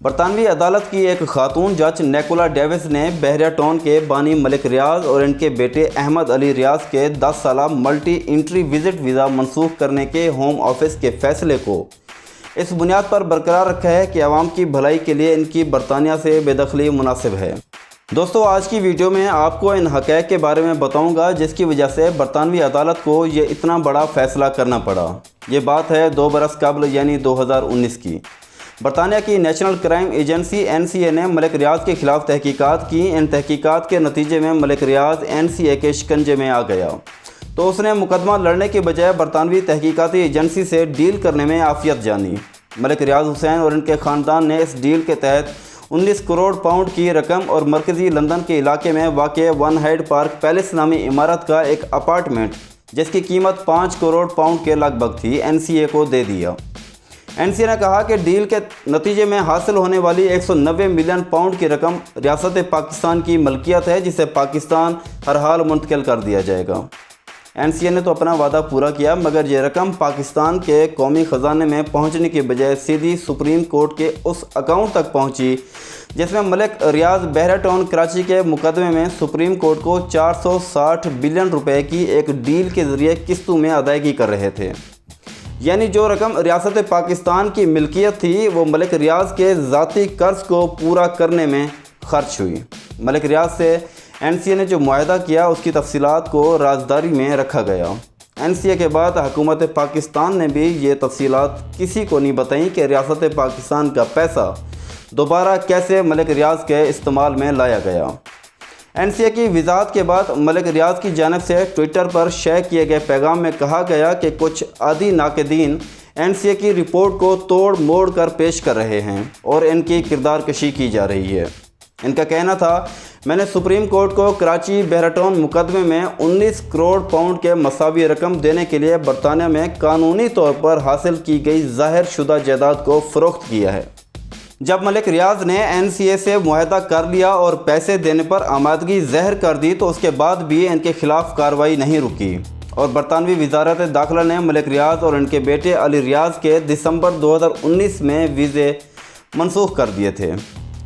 برطانوی عدالت کی ایک خاتون جج نیکولا ڈیوس نے بحریہ ٹاؤن کے بانی ملک ریاض اور ان کے بیٹے احمد علی ریاض کے 10 سالہ ملٹی انٹری وزٹ ویزا منسوخ کرنے کے ہوم آفس کے فیصلے کو اس بنیاد پر برقرار رکھا ہے کہ عوام کی بھلائی کے لیے ان کی برطانیہ سے بے دخلی مناسب ہے۔ دوستو، آج کی ویڈیو میں آپ کو ان حقائق کے بارے میں بتاؤں گا جس کی وجہ سے برطانوی عدالت کو یہ اتنا بڑا فیصلہ کرنا پڑا۔ یہ بات ہے 2 برس قبل یعنی 2019 کی۔ برطانیہ کی نیشنل کرائم ایجنسی NCA نے ملک ریاض کے خلاف تحقیقات کی۔ ان تحقیقات کے نتیجے میں ملک ریاض NCA کے شکنجے میں آ گیا تو اس نے مقدمہ لڑنے کے بجائے برطانوی تحقیقاتی ایجنسی سے ڈیل کرنے میں عافیت جانی۔ ملک ریاض حسین اور ان کے خاندان نے اس ڈیل کے تحت 19 کروڑ پاؤنڈ کی رقم اور مرکزی لندن کے علاقے میں واقع ون ہائیڈ پارک پیلس نامی عمارت کا ایک اپارٹمنٹ جس کی قیمت 5 کروڑ پاؤنڈ کے لگ بھگ تھی NCA کو دے دیا۔ NCA نے کہا کہ ڈیل کے نتیجے میں حاصل ہونے والی 190 ملین پاؤنڈ کی رقم ریاست پاکستان کی ملکیت ہے جسے پاکستان ہر حال منتقل کر دیا جائے گا۔ NCA نے تو اپنا وعدہ پورا کیا مگر یہ رقم پاکستان کے قومی خزانے میں پہنچنے کے بجائے سیدھی سپریم کورٹ کے اس اکاؤنٹ تک پہنچی جس میں ملک ریاض بحریہ ٹاؤن کراچی کے مقدمے میں سپریم کورٹ کو 460 بلین روپے کی ایک ڈیل کے ذریعے قسطوں میں ادائیگی کر رہے تھے۔ یعنی جو رقم ریاست پاکستان کی ملکیت تھی وہ ملک ریاض کے ذاتی قرض کو پورا کرنے میں خرچ ہوئی۔ ملک ریاض سے NCA نے جو معاہدہ کیا اس کی تفصیلات کو رازداری میں رکھا گیا۔ NCA کے بعد حکومت پاکستان نے بھی یہ تفصیلات کسی کو نہیں بتائیں کہ ریاست پاکستان کا پیسہ دوبارہ کیسے ملک ریاض کے استعمال میں لایا گیا۔ NCA کی وضاحت کے بعد ملک ریاض کی جانب سے ٹویٹر پر شیئر کیے گئے پیغام میں کہا گیا کہ کچھ عادی ناقدین NCA کی رپورٹ کو توڑ موڑ کر پیش کر رہے ہیں اور ان کی کردار کشی کی جا رہی ہے۔ ان کا کہنا تھا، میں نے سپریم کورٹ کو کراچی بحریہ ٹاؤن مقدمے میں 19 کروڑ پاؤنڈ کے مساوی رقم دینے کے لیے برطانیہ میں قانونی طور پر حاصل کی گئی ظاہر شدہ جائیداد کو فروخت کیا ہے۔ جب ملک ریاض نے NCA سے معاہدہ کر لیا اور پیسے دینے پر آمادگی ظاہر کر دی تو اس کے بعد بھی ان کے خلاف کارروائی نہیں رکی اور برطانوی وزارت داخلہ نے ملک ریاض اور ان کے بیٹے علی ریاض کے دسمبر 2019 میں ویزے منسوخ کر دیے تھے۔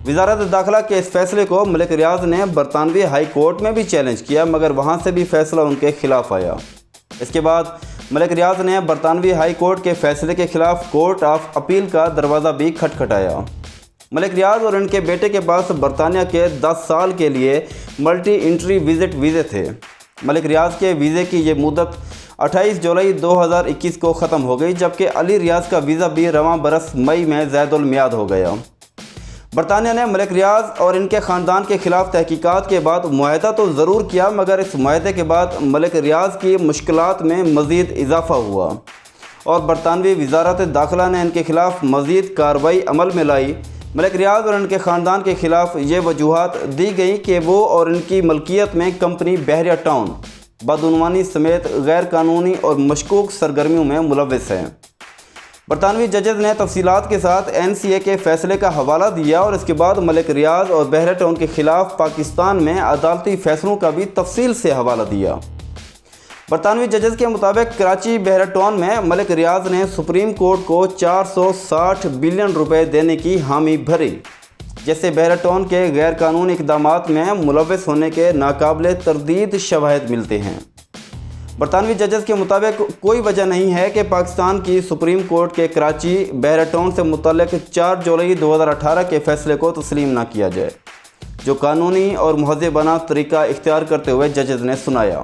وزارت داخلہ کے اس فیصلے کو ملک ریاض نے برطانوی ہائی کورٹ میں بھی چیلنج کیا مگر وہاں سے بھی فیصلہ ان کے خلاف آیا۔ اس کے بعد ملک ریاض نے برطانوی ہائی کورٹ کے فیصلے کے خلاف کورٹ آف اپیل کا دروازہ بھی کھٹکھٹایا۔ ملک ریاض اور ان کے بیٹے کے پاس برطانیہ کے 10 سال کے لیے ملٹی انٹری وزٹ ویزے تھے۔ ملک ریاض کے ویزے کی یہ مدت 28 جولائی 2021 کو ختم ہو گئی جبکہ علی ریاض کا ویزا بھی رواں برس مئی میں زید المیعاد ہو گیا۔ برطانیہ نے ملک ریاض اور ان کے خاندان کے خلاف تحقیقات کے بعد معاہدہ تو ضرور کیا مگر اس معاہدے کے بعد ملک ریاض کی مشکلات میں مزید اضافہ ہوا اور برطانوی وزارت داخلہ نے ان کے خلاف مزید کارروائی عمل میں لائی۔ ملک ریاض اور ان کے خاندان کے خلاف یہ وجوہات دی گئیں کہ وہ اور ان کی ملکیت میں کمپنی بحریہ ٹاؤن بدعنوانی سمیت غیر قانونی اور مشکوک سرگرمیوں میں ملوث ہیں۔ برطانوی ججز نے تفصیلات کے ساتھ NCA کے فیصلے کا حوالہ دیا اور اس کے بعد ملک ریاض اور بحریہ ٹاؤن کے خلاف پاکستان میں عدالتی فیصلوں کا بھی تفصیل سے حوالہ دیا۔ برطانوی ججز کے مطابق کراچی بحریہ ٹاؤن میں ملک ریاض نے سپریم کورٹ کو 460 بلین روپے دینے کی حامی بھری جس سے بحریہ ٹاؤن کے غیر قانونی اقدامات میں ملوث ہونے کے ناقابل تردید شواہد ملتے ہیں۔ برطانوی ججز کے مطابق کوئی وجہ نہیں ہے کہ پاکستان کی سپریم کورٹ کے کراچی بحریہ ٹاؤن سے متعلق 4 جولائی 2018 کے فیصلے کو تسلیم نہ کیا جائے جو قانونی اور مہذبانہ طریقہ اختیار کرتے ہوئے ججز نے سنایا۔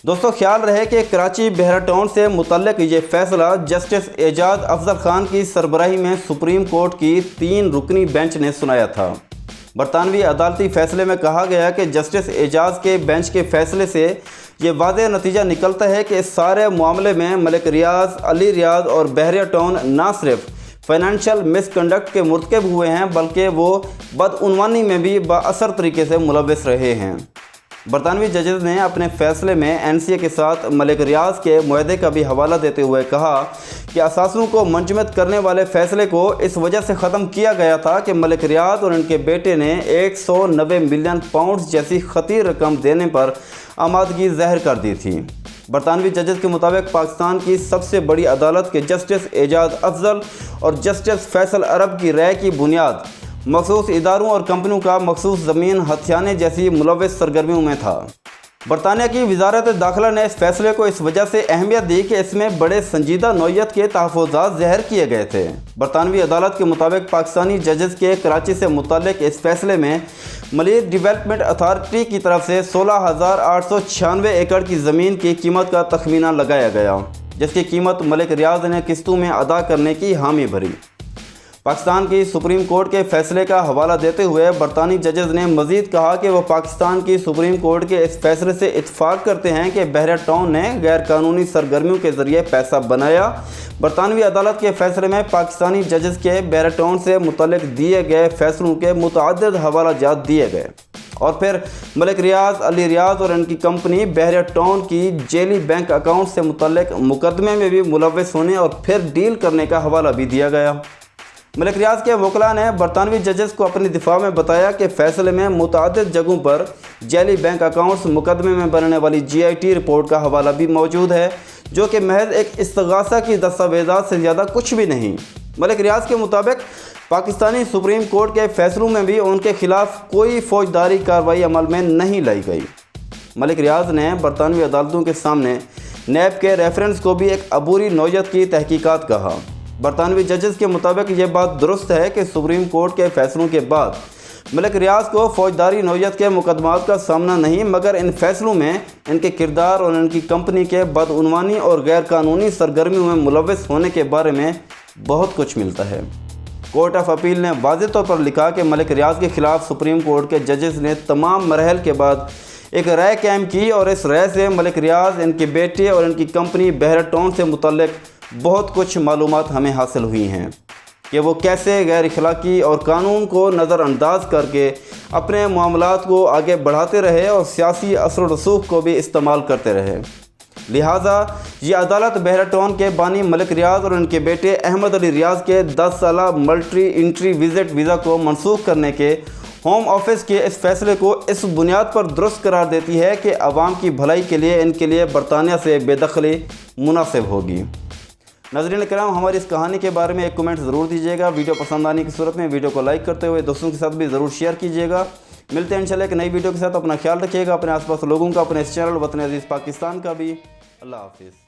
دوستو، خیال رہے کہ کراچی بحریہ ٹاؤن سے متعلق یہ فیصلہ جسٹس اعجاز افضل خان کی سربراہی میں سپریم کورٹ کی 3 رکنی بینچ نے سنایا تھا۔ برطانوی عدالتی فیصلے میں کہا گیا کہ جسٹس اعجاز کے بینچ کے فیصلے سے یہ واضح نتیجہ نکلتا ہے کہ اس سارے معاملے میں ملک ریاض، علی ریاض اور بحریہ ٹاؤن نہ صرف فائنینشیل مس کنڈکٹ کے مرتکب ہوئے ہیں بلکہ وہ بدعنوانی میں بھی بااثر طریقے سے ملوث رہے ہیں۔ برطانوی ججز نے اپنے فیصلے میں NCA کے ساتھ ملک ریاض کے معاہدے کا بھی حوالہ دیتے ہوئے کہا کہ اثاثوں کو منجمد کرنے والے فیصلے کو اس وجہ سے ختم کیا گیا تھا کہ ملک ریاض اور ان کے بیٹے نے 190 ملین پاؤنڈز جیسی خطیر رقم دینے پر آمادگی ظاہر کر دی تھی۔ برطانوی ججز کے مطابق پاکستان کی سب سے بڑی عدالت کے جسٹس اعجاز افضل اور جسٹس فیصل عرب کی رائے کی بنیاد مخصوص اداروں اور کمپنیوں کا مخصوص زمین ہتھیانے جیسی ملوث سرگرمیوں میں تھا۔ برطانیہ کی وزارت داخلہ نے اس فیصلے کو اس وجہ سے اہمیت دی کہ اس میں بڑے سنجیدہ نوعیت کے تحفظات ظاہر کیے گئے تھے۔ برطانوی عدالت کے مطابق پاکستانی ججز کے کراچی سے متعلق اس فیصلے میں ملیٹ ڈیولپمنٹ اتھارٹی کی طرف سے 16,896 ایکڑ کی زمین کی قیمت کا تخمینہ لگایا گیا، جس کی قیمت ملک ریاض نے قسطوں میں ادا کرنے کی حامی بھری۔ پاکستان کی سپریم کورٹ کے فیصلے کا حوالہ دیتے ہوئے برطانوی ججز نے مزید کہا کہ وہ پاکستان کی سپریم کورٹ کے اس فیصلے سے اتفاق کرتے ہیں کہ بحیرہ ٹاؤن نے غیر قانونی سرگرمیوں کے ذریعے پیسہ بنایا۔ برطانوی عدالت کے فیصلے میں پاکستانی ججز کے بحیرہ ٹاؤن سے متعلق دیے گئے فیصلوں کے متعدد حوالہ جات دیے گئے اور پھر ملک ریاض، علی ریاض اور ان کی کمپنی بحیرہ ٹاؤن کی جیلی بینک اکاؤنٹ سے متعلق مقدمے میں بھی ملوث ہونے اور پھر ڈیل کرنے کا حوالہ بھی دیا گیا۔ ملک ریاض کے وکلاء نے برطانوی ججز کو اپنی دفاع میں بتایا کہ فیصلے میں متعدد جگہوں پر جیلی بینک اکاؤنٹس مقدمے میں بننے والی GIT رپورٹ کا حوالہ بھی موجود ہے، جو کہ محض ایک استغاثہ کی دستاویزات سے زیادہ کچھ بھی نہیں۔ ملک ریاض کے مطابق پاکستانی سپریم کورٹ کے فیصلوں میں بھی ان کے خلاف کوئی فوجداری کارروائی عمل میں نہیں لائی گئی۔ ملک ریاض نے برطانوی عدالتوں کے سامنے نیب کے ریفرنس کو بھی ایک عبوری نوعیت کی تحقیقات کہا۔ برطانوی ججز کے مطابق یہ بات درست ہے کہ سپریم کورٹ کے فیصلوں کے بعد ملک ریاض کو فوجداری نوعیت کے مقدمات کا سامنا نہیں، مگر ان فیصلوں میں ان کے کردار اور ان کی کمپنی کے بدعنوانی اور غیر قانونی سرگرمیوں میں ملوث ہونے کے بارے میں بہت کچھ ملتا ہے۔ کورٹ آف اپیل نے واضح طور پر لکھا کہ ملک ریاض کے خلاف سپریم کورٹ کے ججز نے تمام مراحل کے بعد ایک رائے قائم کی اور اس رائے سے ملک ریاض، ان کے بیٹے اور ان کی کمپنی بحیرہ ٹاؤن سے متعلق بہت کچھ معلومات ہمیں حاصل ہوئی ہیں کہ وہ کیسے غیر اخلاقی اور قانون کو نظر انداز کر کے اپنے معاملات کو آگے بڑھاتے رہے اور سیاسی اثر و رسوخ کو بھی استعمال کرتے رہے۔ لہٰذا یہ عدالت بحیرہ ٹاؤن کے بانی ملک ریاض اور ان کے بیٹے احمد علی ریاض کے 10 سالہ ملٹی انٹری وزٹ ویزا کو منسوخ کرنے کے ہوم آفس کے اس فیصلے کو اس بنیاد پر درست قرار دیتی ہے کہ عوام کی بھلائی کے لیے ان کے لیے برطانیہ سے بے دخلی مناسب ہوگی۔ ناظرین کرام، ہماری اس کہانی کے بارے میں ایک کمنٹ ضرور دیجیے گا۔ ویڈیو پسند آنے کی صورت میں ویڈیو کو لائک کرتے ہوئے دوستوں کے ساتھ بھی ضرور شیئر کیجیے گا۔ ملتے ہیں انشاءاللہ ایک نئی ویڈیو کے ساتھ۔ اپنا خیال رکھیے گا، اپنے آس پاس لوگوں کا، اپنے اس چینل وطن عزیز پاکستان کا بھی۔ اللہ حافظ۔